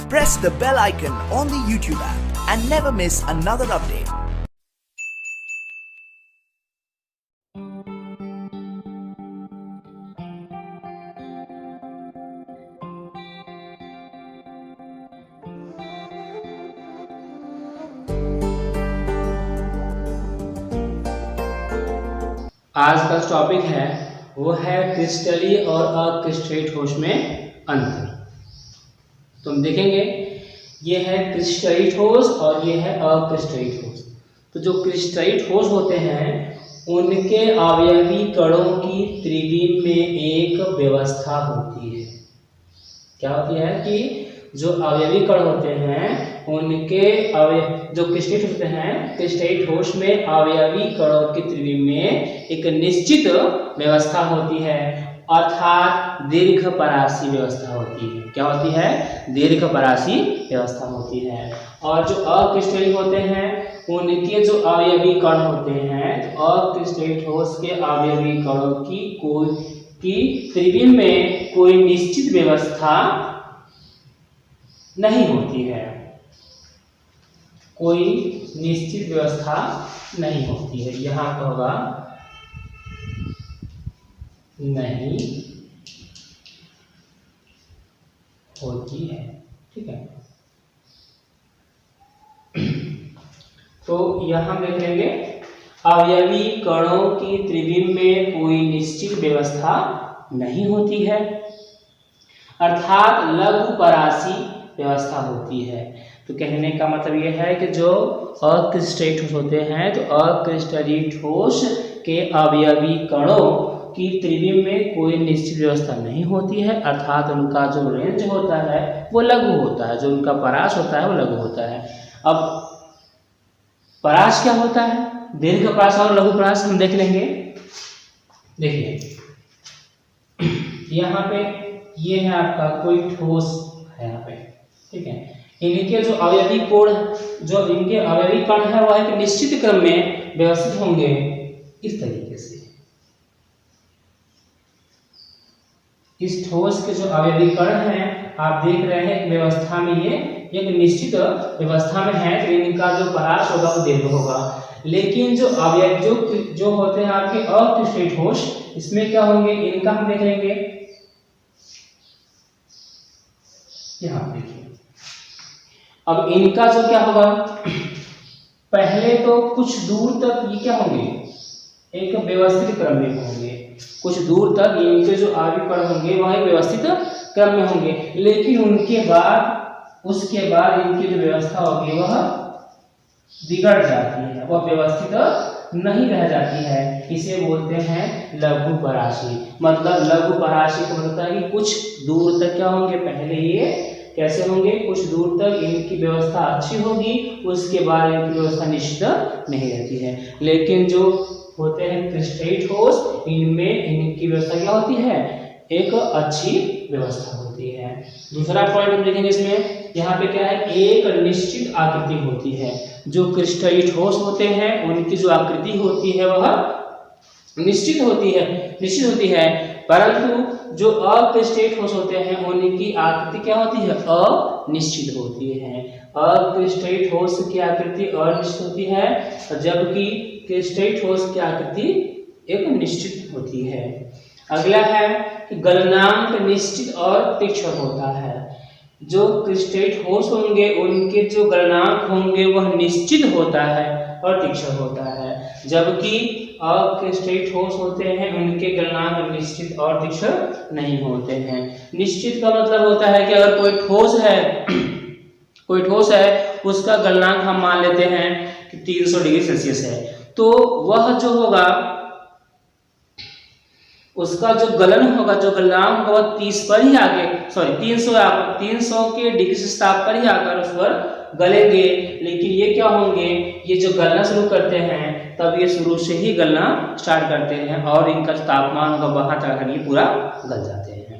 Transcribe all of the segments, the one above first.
Press the bell icon on the YouTube app and never miss another update. आज का topic है वो है क्रिस्टलीय और अक्रिस्टलीय ठोस में अंतर। तो हम देखेंगे ये है क्रिस्टलीय ठोस और ये है अक्रिस्टलीय ठोस। तो जो क्रिस्टलीय ठोस होते हैं उनके अवयवी कणों की त्रिविम में एक व्यवस्था होती है। क्या होती है कि जो अवयवी कण होते हैं उनके जो क्रिस्टलीय ठोस होते हैं, क्रिस्टलीय ठोस में अवयवी कणों की त्रिविम में एक निश्चित व्यवस्था होती है, अर्थात दीर्घपरासी व्यवस्था होती है। क्या होती है? दीर्घपरासी व्यवस्था होती है। और जो अक्रिस्टलीय होते हैं उनके जो अवयवी कण होते हैं, तो अक्रिस्टलीय ठोस के अवयवी कणों की त्रिविम में कोई निश्चित व्यवस्था नहीं होती है। कोई निश्चित व्यवस्था नहीं होती है। यहाँ पर होगा नहीं होती है। ठीक है, तो यहाँ देख लेंगे अवयवी कणों की त्रिविम में कोई निश्चित व्यवस्था नहीं होती है, अर्थात लघुपरासी व्यवस्था होती है। तो कहने का मतलब यह है कि जो अक्रिस्टलीय ठोस होते हैं तो अक्रिस्टलीय ठोस के अवयवी कणों की त्रिविम में कोई निश्चित व्यवस्था नहीं होती है, अर्थात उनका जो रेंज होता है वो लघु होता है, जो उनका परास होता है वो लघु होता है। अब परास क्या होता है? दीर्घ परास और लघु परास हम देख लेंगे। देखिए यहाँ पे ये है आपका कोई ठोस है यहाँ पे, ठीक है। इनके जो अवयवी कोण, जो इनके अवयवी कण है वह एक निश्चित क्रम में व्यवस्थित होंगे इस तरीके से। इस ठोस के जो अवयवी कण हैं आप देख रहे हैं एक व्यवस्था में, ये एक निश्चित व्यवस्था में है, तो इनका जो परास होगा वो दीर्घ होगा। लेकिन जो अवयव जो होते हैं आपके अक्रिस्टलीय ठोस, इसमें क्या होंगे इनका हम देख लेंगे। यहाँ देखिए अब इनका जो क्या होगा, पहले तो कुछ दूर तक ये क्या होंगे एक व्यवस्थित क्रम में होंगे, कुछ दूर तक इनके जो अवयवी कण होंगे वह एक व्यवस्थित क्रम में होंगे। लेकिन उसके बाद इनकी जो व्यवस्था होगी वह बिगड़ जाती है, वह व्यवस्थित नहीं रह जाती है। इसे बोलते हैं लघुपरासी। मतलब लघुपरासी का मतलब है कि कुछ दूर तक क्या होंगे, पहले ये कैसे होंगे, कुछ दूर तक इनकी व्यवस्था अच्छी होगी, उसके बाद इनकी व्यवस्था निश्चित नहीं रहती है। लेकिन जो होते हैं क्रिस्टलीय ठोस, इनमें इनकी व्यवस्था क्या होती है, एक अच्छी व्यवस्था होती है। दूसरा पॉइंट हम देखेंगे इसमें, यहाँ पे क्या है, एक निश्चित आकृति होती है। जो क्रिस्टलीय ठोस होते हैं उनकी जो आकृति होती है वह निश्चित होती है, परंतु जो अक्रिस्टलीय ठोस होते हैं उनकी आकृति क्या होती है, अनिश्चित होती है। अक्रिस्टलीय ठोस की आकृति अनिश्चित होती है, जबकि क्रिस्टलीय ठोस की आकृति एक निश्चित होती है। अगला है कि गलनांक निश्चित और तीक्ष्ण होता है। जो क्रिस्टलीय ठोस होंगे उनके जो गलनांक होंगे वह निश्चित होता है और तीक्ष्ण होता है, जबकि अक्रिस्टलीय ठोस होते हैं उनके गलनांक निश्चित और तीक्ष्ण नहीं होते हैं। निश्चित का मतलब होता है कि अगर कोई ठोस है उसका गलनांक हम मान लेते हैं कि 300 डिग्री सेल्सियस है, तो वह जो होगा उसका जो गलन होगा, जो गलनांक होगा 30 पर ही आगे 300 के डिग्री से ताप पर ही आकर उस पर गलेंगे। लेकिन ये क्या होंगे, ये जो गलना शुरू करते हैं तब ये शुरू से ही गलना स्टार्ट करते हैं और इनका तापमान होगा वहां तक ये पूरा गल जाते हैं।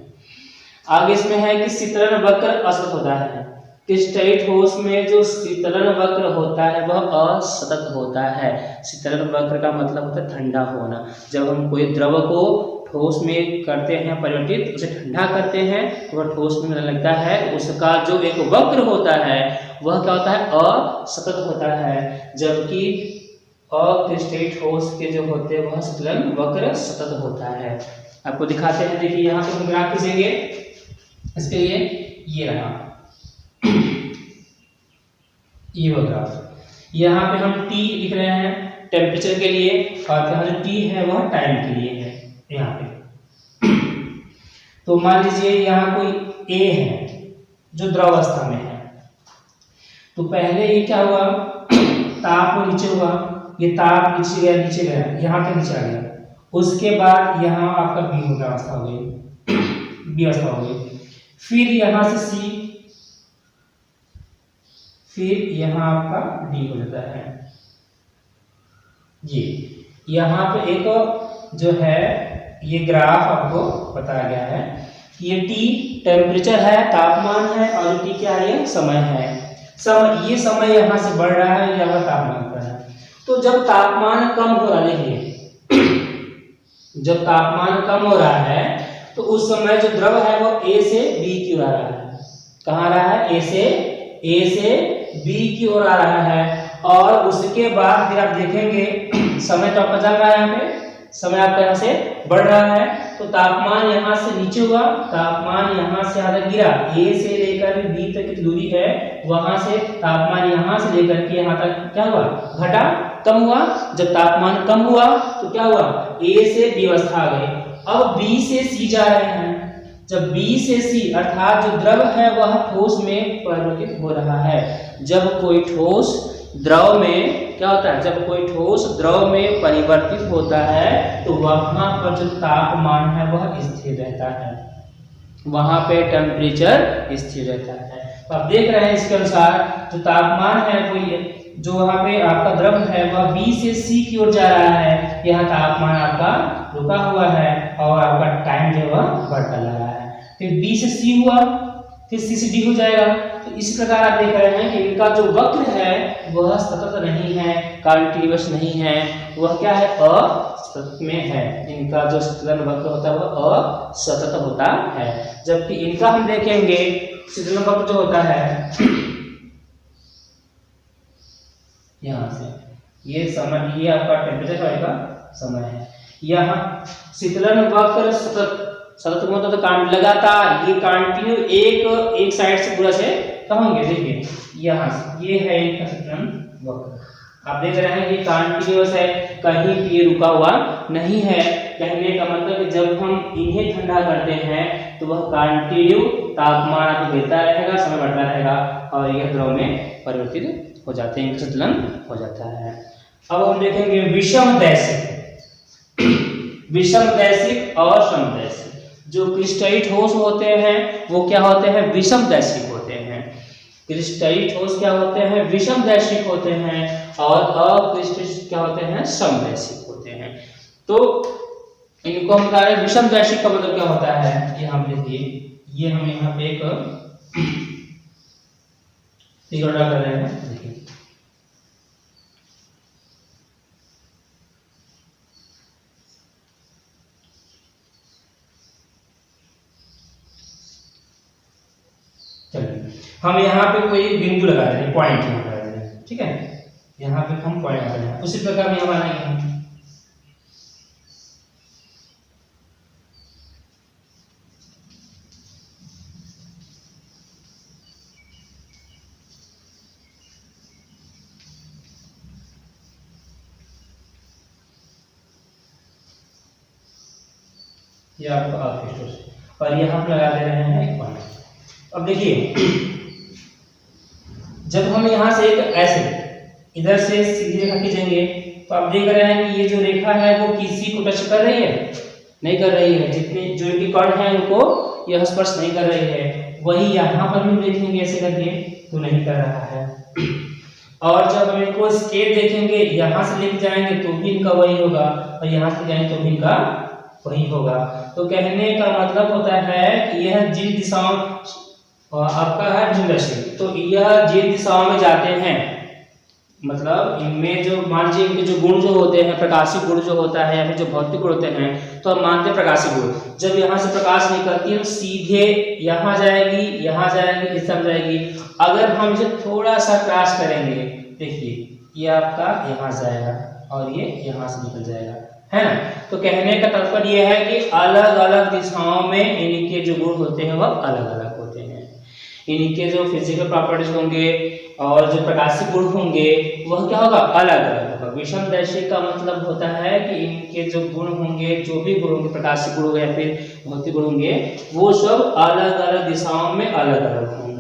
आगे इसमें है कि शीतलन वक्र असतत होता है। क्रिस्टलीय ठोस में जो शीतलन वक्र होता है वह असतत होता है। शीतलन वक्र का मतलब होता है ठंडा होना। जब हम कोई द्रव को ठोस में करते हैं परिवर्तित, उसे ठंडा करते हैं तो वह ठोस में लगता है, उसका जो एक वक्र होता है वह क्या होता है, असतत होता है, जबकि अक्रिस्टलीय ठोस के जो होते हैं वह संतुलन वक्र सतत होता है। आपको दिखाते हैं, देखिए यहाँ पे हम ग्राफ खींचेंगे, इसके लिए ये रहा ये वो ग्राफ, यहाँ पे हम T लिख रहे हैं टेम्परेचर के लिए, और यहाँ जो T है वह टाइम के लिए है यहाँ पे। तो मान लीजिए यहाँ कोई A है जो द्रव अवस्था में है, तो पहले ये क्या हुआ, ताप नीचे हुआ, ये ताप नीचे गया यहाँ पे नीचे आ गया, उसके बाद यहाँ आपका बी अवस्था हो गई, बी अवस्था हो गई, फिर यहाँ से C, फिर यहाँ आपका डी हो जाता है। ये यहाँ पे एक जो है ये ग्राफ आपको बताया गया है कि ये T टेम्परेचर है, तापमान है, और T क्या है, ये समय है। समय, ये समय यहाँ से बढ़ रहा है, यहाँ तापमान पर है। तो जब तापमान कम हो रहा है, देखिए जब तापमान कम हो रहा है तो उस समय जो द्रव है वो A से B की ओर आ रहा है। कहाँ आ रहा है, A से B की ओर आ रहा है। और उसके बाद फिर आप देखेंगे समय तो आपका चल रहा है, यहाँ पे समय आपका यहाँ से बढ़ रहा है, तो तापमान यहाँ से नीचे हुआ, तापमान यहाँ से आधा गिरा, A से लेकर B तक की दूरी है, वहां से तापमान यहाँ से लेकर के यहाँ तक क्या हुआ, घटा, कम हुआ। जब तापमान कम हुआ तो क्या हुआ, A से B अवस्था आ गई। अब B से C जा रहे हैं, जब B से C अर्थात जो द्रव है वह ठोस में परिवर्तित हो रहा है। जब कोई ठोस द्रव में क्या होता है, जब कोई ठोस द्रव में परिवर्तित होता है तो वहां पर जो तापमान है वह स्थिर रहता है, वहां पे टेम्परेचर स्थिर रहता है। तो आप देख रहे हैं इसके अनुसार जो तापमान है वो जो वहां पे आपका द्रव है वह B से C की ओर जा रहा है, यहाँ तापमान आपका रुका हुआ है और आपका टाइम जो है बढ़ता जा रहा है। फिर B से C हुआ, फिर C से D हो जाएगा। तो इस प्रकार आप देख रहे हैं कि इनका जो वक्र है वह सतत नहीं है, कंटीन्यूअस नहीं है, वह क्या है, असतत में है। इनका जो संतुलन वक्र होता है वह असतत होता है, जबकि इनका हम देखेंगे संतुलन वक्र जो होता है यहाँ से ये समय, ये आपका टेम्परेचर का समय है, यहाँ शीतलन वक्र सतत मतलब तो लगातार, ये कंटिन्यू एक साइड से पूरा से कहेंगे। देखिए यहाँ से ये है एक शीतलन वक्र, आप देख रहे हैं ये कंटिन्यूअस है, कहीं भी रुका हुआ नहीं है। कहने का मतलब जब हम इन्हें ठंडा करते हैं तो वह कंटिन्यू तापमान आपको देता रहेगा, समय बढ़ता रहेगा और यह द्रव में परिवर्तित हो जाते हैं, संतुलन हो जाता है। अब हम देखेंगे विषमदैशिक और समदैशिक। जो क्रिस्टलीय ठोस होते हैं वो क्या होते हैं, विषमदैशिक होते हैं। क्रिस्टलीय ठोस क्या होते हैं, विषमदैशिक होते हैं, और अक्रिस्टलीय क्या होते हैं, समदैशिक होते हैं। तो इनको हम बता रहे हैं विषमदैशिक का मतलब क्या होता है, ये हम देखिए, ये हम यहाँ पे एक फिगर ड्रा कर रहे हैं। देखिए चलिए हम यहाँ पे कोई बिंदु लगा रहे हैं, पॉइंट यहाँ लगा रहे हैं, ठीक है, यहाँ पे हम पॉइंट लगा रहे हैं। उसी प्रकार में हमारा ये आपका अक्रिस्टलीय, और यहाँ पे लगा दे रहे हैं एक पॉइंट। अब देखिए जब हम यहाँ से एक ऐसे इधर से सीधी रेखा खींचेंगे तो आप देख रहे हैं कि ये जो रेखा है वो किसी को टच कर रही है, नहीं कर रही है। जितने जो इनके कर्ण हैं उनको यह स्पर्श नहीं कर रही है। वही यहाँ पर हम देखेंगे ऐसे करके तो नहीं कर रहा है। और जब हम इनको स्केल देखेंगे, यहाँ से लेके जाएंगे तो भी इनका वही होगा, और यहाँ से जाएंगे तो भी इनका वही होगा। तो कहने का मतलब होता है कि यह जिन दिशाओं आपका है विषमदैशिक, तो यह जिन दिशाओं में जाते हैं मतलब इनमें जो मान लीजिए इनके जो गुण जो होते हैं, प्रकाशिक गुण जो होता है या फिर जो भौतिक गुण होते हैं, तो हम मानते हैं प्रकाशिक गुण। जब यहाँ से प्रकाश निकलती है तो सीधे यहाँ जाएगी, यहाँ जाएगी, इस तरफ जाएगी। अगर हम इसे थोड़ा सा क्रॉस करेंगे, देखिए ये आपका यहाँ जाएगा और ये यहाँ से निकल जाएगा, है ना। तो कहने का तात्पर्य यह है कि अलग अलग दिशाओं में इनके जो गुण होते हैं वह अलग अलग होते हैं। इनके जो फिजिकल प्रॉपर्टीज होंगे और जो प्रकाशिक गुण होंगे वह क्या होगा, अलग अलग होगा। विषमदर्शी का मतलब होता है कि इनके जो गुण होंगे, जो भी गुण होंगे, प्रकाशिक गुण होंगे या फिर भौतिक गुण होंगे, वो सब अलग अलग दिशाओं में अलग अलग होंगे।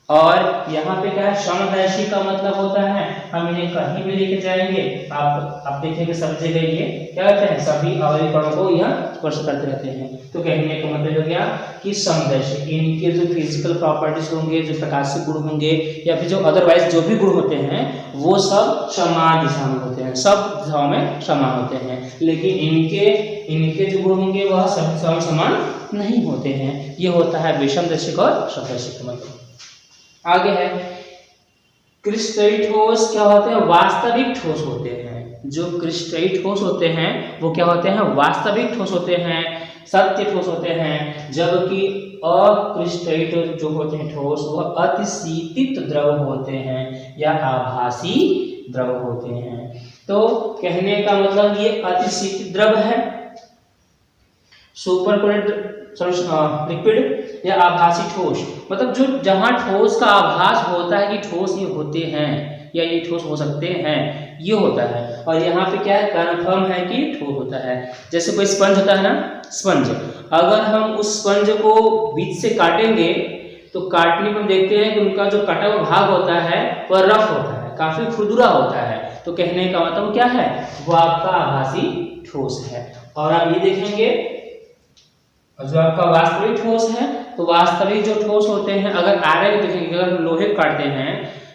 और यहाँ पे क्या है, समदर्शी का मतलब होता है हम इन्हें कहीं भी लेके जाएंगे, आप देखेंगे समझेगा, ये क्या कहते हैं, सभी अवयवी कणों को यह स्पर्श करते रहते हैं। तो कहने का मतलब हो गया कि समदर्शी, इनके जो फिजिकल प्रॉपर्टीज होंगे, जो प्रकाशिक गुण होंगे या फिर जो अदरवाइज जो भी गुण होते हैं वो सब समान दिशा में होते हैं, सब दिशाओं में समान होते हैं। लेकिन इनके जो गुण होंगे वह सब दिशाओं में समान नहीं होते हैं। ये होता है विषमदर्शी और समदर्शी का मतलब। आगे है क्रिस्टलीय ठोस क्या होते हैं, वास्तविक ठोस होते हैं। जो क्रिस्टलीय ठोस होते हैं वो क्या होते हैं, वास्तविक ठोस होते हैं, सत्य ठोस होते हैं। जबकि अक्रिस्टलीय जो होते हैं ठोस वह अतिशीतित द्रव होते हैं या आभासी द्रव होते हैं। तो कहने का मतलब ये अतिशीतित द्रव है, सुपरकोलेट लिक्विड या आभासी ठोस, मतलब जो जहां ठोस का आभास होता है कि ठोस ये होते हैं या ये ठोस हो सकते हैं, ये होता है। और यहाँ पे क्या है, कन्फर्म है कि ठोस होता है। जैसे कोई स्पंज होता है ना, स्पंज, अगर हम उस स्पंज को बीच से काटेंगे तो काटने पर देखते हैं कि उनका जो कटा हुआ भाग होता है वह रफ होता है, काफी खुरदुरा होता है। तो कहने का मतलब क्या है, वो आपका आभासी ठोस है। और आप ये देखेंगे जो आपका वास्तविक ठोस है, तो वास्तविक जो ठोस होते हैं, अगर आयरन देखेंगे, अगर लोहे काटते हैं,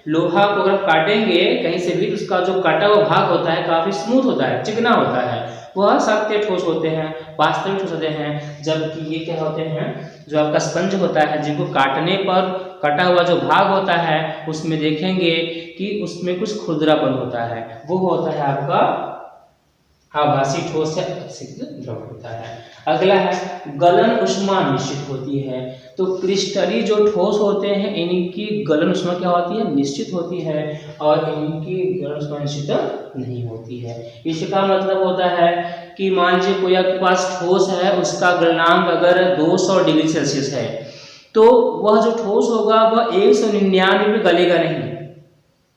लोहा को अगर काटेंगे कहीं से भी, उसका जो काटा हुआ भाग होता है काफी स्मूथ होता है, चिकना होता है, वह सत्य ठोस होते हैं, वास्तविक ठोस होते हैं। जबकि ये क्या होते हैं, जो आपका स्पंज होता है, जिनको काटने पर कटा हुआ जो भाग होता है उसमें देखेंगे कि उसमें कुछ खुरदरापन होता है, वो होता है आपका आभासी ठोस या अतिशीतित द्रव होता है। अगला है गलन उष्मा निश्चित होती है। तो क्रिस्टलीय जो ठोस होते हैं इनकी गलन उष्मा क्या होती है, निश्चित होती है, और इनकी गलन उष्मा निश्चित नहीं होती है। इसका मतलब होता है कि मान लीजिए कोई आपके पास ठोस है, उसका गलनांक अगर 200 डिग्री सेल्सियस है, तो वह जो ठोस होगा वह 199 पे गलेगा नहीं,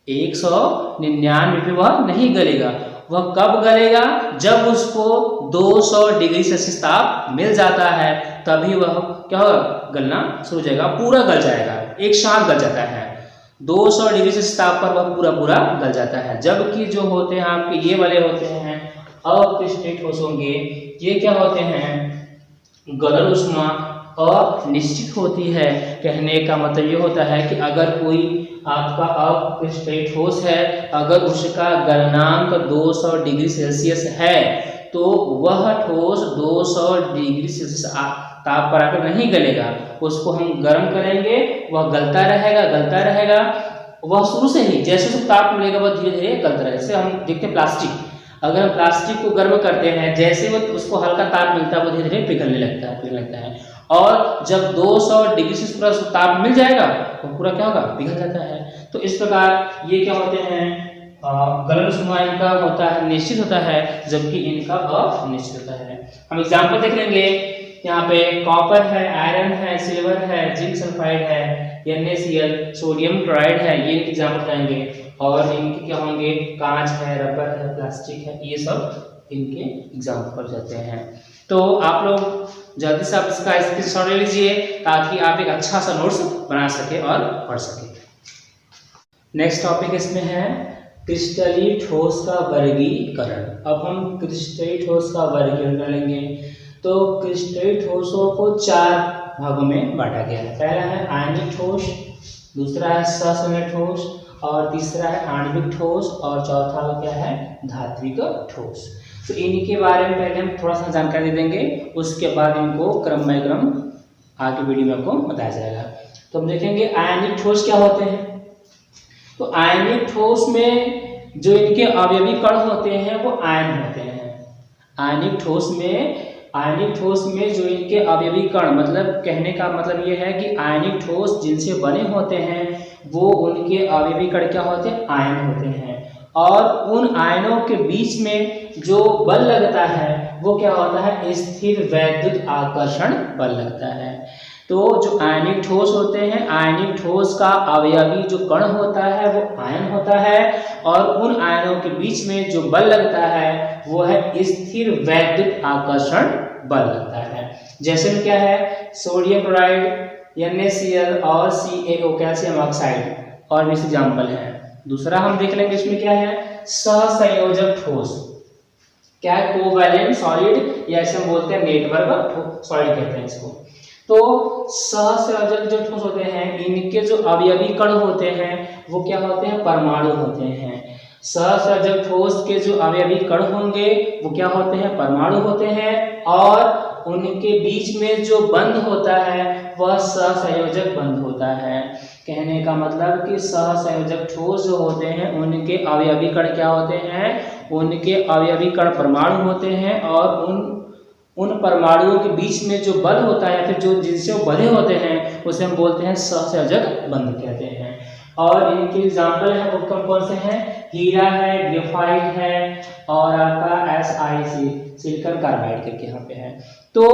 199 पे वह नहीं गलेगा। वह कब गलेगा, जब उसको 200 डिग्री सेल्सियस ताप मिल जाता है, तभी वह क्या होगा, गलना शुरू हो जाएगा, पूरा गल जाएगा, एक साथ गल जाता है। 200 डिग्री सेल्सियस ताप पर वह पूरा गल जाता है। जबकि जो होते हैं आपके ये वाले होते हैं अक्रिस्टलीय ठोस होंगे, ये क्या होते हैं, गलन उष्मा अनिश्चित होती है। कहने का मतलब ये होता है कि अगर कोई आपका अक्रिस्टलीय ठोस है, अगर उसका गलनांक 200 डिग्री सेल्सियस है, तो वह ठोस 200 डिग्री सेल्सियस ताप पर आकर नहीं गलेगा, उसको हम गर्म करेंगे, वह गलता रहेगा। वह शुरू से ही जैसे ताप मिलेगा वह धीरे धीरे गलता रहेगा। जैसे हम देखते हैं प्लास्टिक, अगर हम प्लास्टिक को गर्म करते हैं, जैसे वो उसको हल्का ताप मिलता है वो धीरे धीरे पिघलने लगता है, और जब 200 डिग्री से पूरा ताप मिल जाएगा तो पूरा क्या होगा, पिघल जाता है। तो इस प्रकार ये क्या होते हैं, गलन उष्मा इनका होता है निश्चित होता है, जबकि इनका अनिश्चित होता है। हम एग्जाम्पल देख लेंगे, यहाँ पे कॉपर है, आयरन है, सिल्वर है, जिंक सल्फाइड है, NaCl, सोडियम क्लोराइड है, ये एग्जाम्पल बताएंगे। और इनके क्या होंगे, कांच है, रबर है, प्लास्टिक है, ये सब इनके एग्जाम्पल जाते हैं। तो आप लोग जल्दी से आप इसका स्क्रीनशॉट ले लीजिए ताकि आप एक अच्छा सा नोट्स बना सके और पढ़ सके। नेक्स्ट टॉपिक इसमें है क्रिस्टलीय ठोस का वर्गीकरण। अब हम क्रिस्टलीय ठोस का वर्गीकरण करेंगे। तो क्रिस्टलीय ठोसों को 4 भागों में बांटा गया है। पहला है आयनिक ठोस, दूसरा है ससंयोजक ठोस, और तीसरा है आणविक ठोस, और चौथा क्या है, धात्विक ठोस। तो इनके बारे में पहले हम थोड़ा सा जानकारी दे देंगे, उसके बाद इनको क्रम बाय क्रम आगे वीडियो में आपको बताया जाएगा। तो हम देखेंगे आयनिक ठोस क्या होते हैं। तो आयनिक ठोस में जो इनके अवयवी कण होते हैं वो आयन होते हैं। आयनिक ठोस में जो इनके अवयवी कण, मतलब कहने का मतलब ये है कि आयनिक ठोस जिनसे बने होते हैं वो उनके अवयवी कण क्या होते हैं, आयन होते हैं। और उन आयनों के बीच में जो बल लगता है वो क्या होता है, स्थिर वैद्युत आकर्षण बल लगता है। तो जो आयनिक ठोस होते हैं, आयनिक ठोस का अवयवी जो कण होता है वो आयन होता है, और उन आयनों के बीच में जो बल लगता है वो है स्थिर वैद्युत आकर्षण बल लगता है। जैसे में क्या है, सोडियम क्लोराइड NaCl और CaO कैल्शियम ऑक्साइड और भी एग्जाम्पल है। दूसरा हम देख लेंगे इसमें क्या है, सहसंयोजक ठोस। क्या है, कोवैलेंट सॉलिड, या ऐसे हम बोलते हैं नेटवर्क सॉलिड कहते हैं इसको। तो सहसंयोजक जो ठोस होते हैं इनके जो अवयवी कण होते हैं वो क्या होते हैं, परमाणु होते हैं। सहसंयोजक ठोस के जो अवयवी कण होंगे वो क्या होते हैं, परमाणु होते हैं, और उनके बीच में जो बंध होता है वह सहसंयोजक बंध होता है। कहने का मतलब कि सहसंयोजक ठोस जो होते हैं उनके अवयवी कण क्या होते हैं, उनके अवयवी कण परमाणु होते हैं, और उन परमाणुओं के बीच में जो बल होता है, फिर जो जिनसे वो बंधे होते हैं उसे हम बोलते हैं सहसंयोजक बंध कहते हैं। और इनके एग्जाम्पल है वो कौन से हैं, हीरा है, ग्रेफाइट है, और आपका SiC सिलिकॉन कार्बाइड करके यहाँ पे है। तो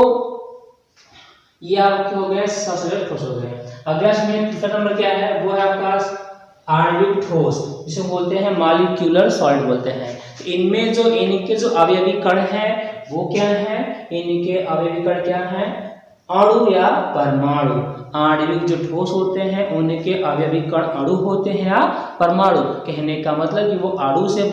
ये आपके हो गए सहसंयोजक ठोस हो गए। अगला इसमें तीसरा नंबर क्या है, वो है आपका आणविक ठोस, जिसे बोलते हैं मॉलिक्यूलर सॉलिड बोलते हैं। तो इनमें जो इनके जो अवयवी कण हैं वो क्या है, इनके अवयवी कण क्या है, अणु या परमाणु। आणविक जो ठोस होते हैं उनके अवयवी कण अणु होते हैं या परमाणु। कहने का मतलब कि वो अणु से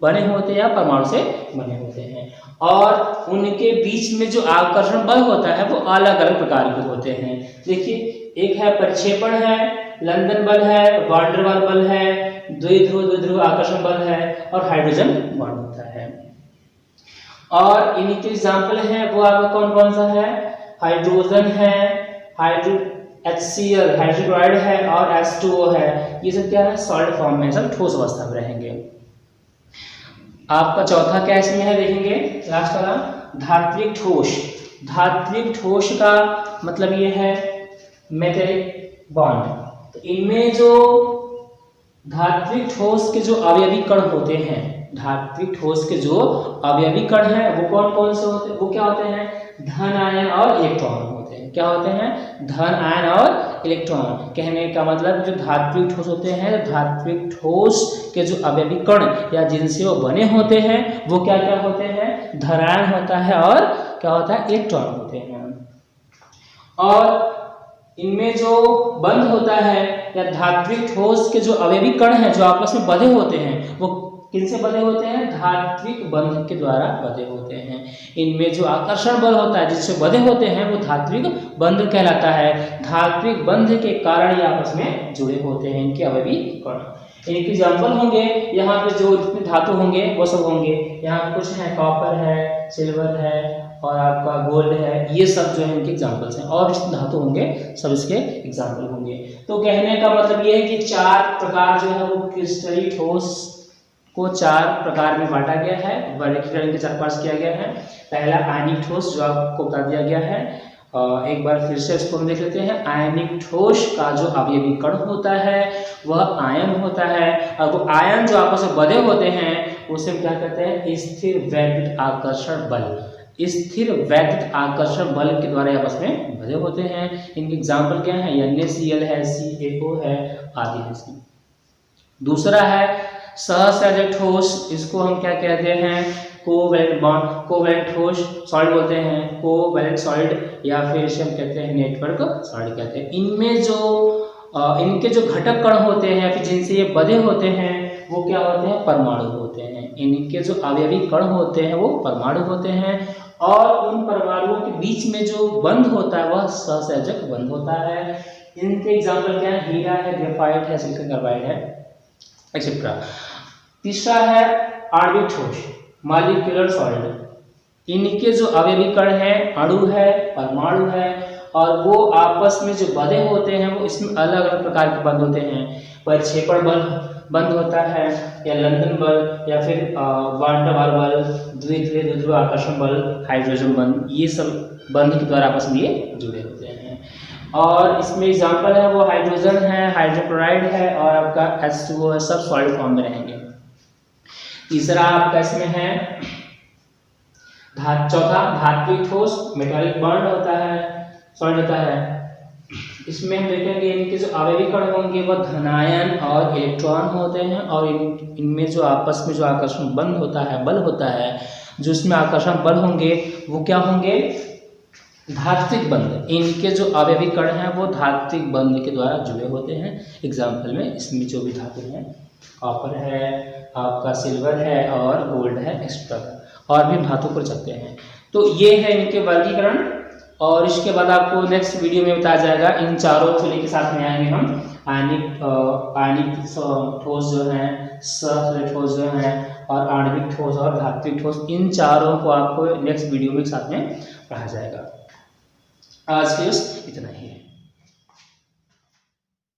बने होते हैं या परमाणु से बने होते हैं, और उनके बीच में जो आकर्षण बल होता है वो अलग अलग प्रकार के होते हैं। देखिए, एक है परिक्षेपण है, लंदन बल है, वांडरवाल बल है, द्विध्रुव आकर्षण बल है, और हाइड्रोजन बॉन्ड होता है। और इनके एग्जाम्पल है वो आपका कौन कौन सा है, हाइड्रोजन है, HCl हाइड्रोजन क्लोराइड है, और H2O है। ये सब क्या है, सॉलिड फॉर्म में, सब ठोस अवस्था में रहेंगे। आपका चौथा क्या इसमें है, देखेंगे लास्ट वाला, धात्विक ठोस। धात्विक ठोस का मतलब ये है मेटेलिक बॉन्ड। तो इनमें जो धात्विक ठोस के जो अवयवी कण होते हैं, धात्विक ठोस के जो अवयवी कण हैं वो कौन कौन से होते हैं, वो क्या होते हैं, धन आयन और इलेक्ट्रॉन होते हैं। क्या होते हैं, धन आयन और इलेक्ट्रॉन। कहने का मतलब जो धात्विक ठोस होते हैं, धात्विक ठोस के जो अवयवी कण या जिनसे वो बने होते हैं वो क्या क्या होते हैं, धन आयन होता है और क्या होता है, इलेक्ट्रॉन होते हैं। और इनमें जो बंध होता है या धात्विक ठोस के जो अवयवी कण हैं जो आपस में बंधे होते हैं वो किनसे बंधे होते हैं, धात्विक बंध के द्वारा बंधे होते हैं। इनमें जो आकर्षण बल होता है जिससे बंधे होते हैं वो धात्विक बंध कहलाता है। धात्विक बंध के कारण ये आपस में जुड़े होते हैं इनके अवयवी कण। इनके एग्जाम्पल होंगे, यहाँ पे जो जितने धातु होंगे वो सब होंगे। यहाँ कुछ है, कॉपर है, सिल्वर है, और आपका गोल्ड है, ये सब जो है इनके एग्जाम्पल्स हैं। और भी धातु होंगे, सब इसके एग्जाम्पल होंगे। तो कहने का मतलब ये है कि चार प्रकार जो है वो क्रिस्टलीय ठोस को चार प्रकार में बांटा गया है, वर्गीकरण के 4 पार्ट किया गया है। पहला आयनिक ठोस जो आपको बता दिया गया है, एक बार फिर से इसको हम देख लेते हैं। आयनिक ठोस का जो अवयवी कण होता है वह आयन होता है, और वो आयन जो आपस में बंधे होते हैं उसे हम क्या कहते हैं, स्थिर वैद्युत आकर्षण बल। स्थिर वैद्युत आकर्षण बल के द्वारा आपस में बंधे होते हैं। इनके एग्जाम्पल क्या है, NaCl है, CaO है, आदि है। दूसरा है सहसंयोजक ठोस, इसको हम क्या कहते हैं, कोवैलेंट बॉन्ड, कोवैलेंट ठोस सॉलिड बोलते हैं, कोवैलेंट सॉलिड, या फिर इसे हम कहते हैं नेटवर्क सॉलिड कहते हैं। इनमें जो इनके जो घटक कण होते हैं फिर जिनसे ये बंधे होते हैं वो क्या होते हैं, परमाणु होते हैं। इनके जो अवयवी कण होते हैं वो परमाणु होते हैं, और उन परमाणुओं के बीच में जो बंध होता है वह सहसंयोजक बंध होता है। इनके एग्जाम्पल क्या है, हीरा है, ग्रेफाइट है, सिलिकॉन कार्बाइड है, एक्सेट्रा। तीसरा है आणविक ठोस, मॉलिक्यूलर सॉलिड। इनके जो अवयवी कण हैं अणु है, परमाणु है, और वो आपस में जो बंधे होते हैं वो इसमें अलग अलग प्रकार के बंध होते हैं। परिक्षेपण बंध होता है, या लंदन बल, या फिर वान डर वाल बल, द्विध्रुव आकर्षण बल, हाइड्रोजन बंध, ये सब बंध के द्वारा आपस में ये जुड़े होते हैं। और इसमें एग्जाम्पल है वो हाइड्रोजन है, हाइड्रोक्लोराइड है, और आपका H2O है, सब सॉलिड फॉर्म में रहेंगे। तीसरा आपका इसमें है चौथा धात्विक ठोस, मेटालिक बॉन्ड होता है, सॉलिड होता है। इसमें हम देखेंगे इनके जो आवेगी कण होंगे वो धनायन और इलेक्ट्रॉन होते हैं, और इनमें जो आपस में जो आकर्षण बंध होता है, बल होता है, जो इसमें आकर्षण बल होंगे वो क्या होंगे, धात्विक बंध। इनके जो अवयवी कण हैं वो धात्विक बंध के द्वारा जुड़े होते हैं। एग्जाम्पल में इसमें जो भी धातु हैं, कॉपर है, आपका सिल्वर है, और गोल्ड है, एक्सेट्रा, और भी धातु को चलते हैं। तो ये है इनके वर्गीकरण, और इसके बाद आपको नेक्स्ट वीडियो में बताया जाएगा इन चारों चूल्हे के साथ में आएंगे हम आयनिक ठोस जो है, सतह ठोस जो है, और आणविक ठोस और धात्विक ठोस, इन चारों को आपको नेक्स्ट वीडियो में साथ में पढ़ा जाएगा। आज के इतना ही है।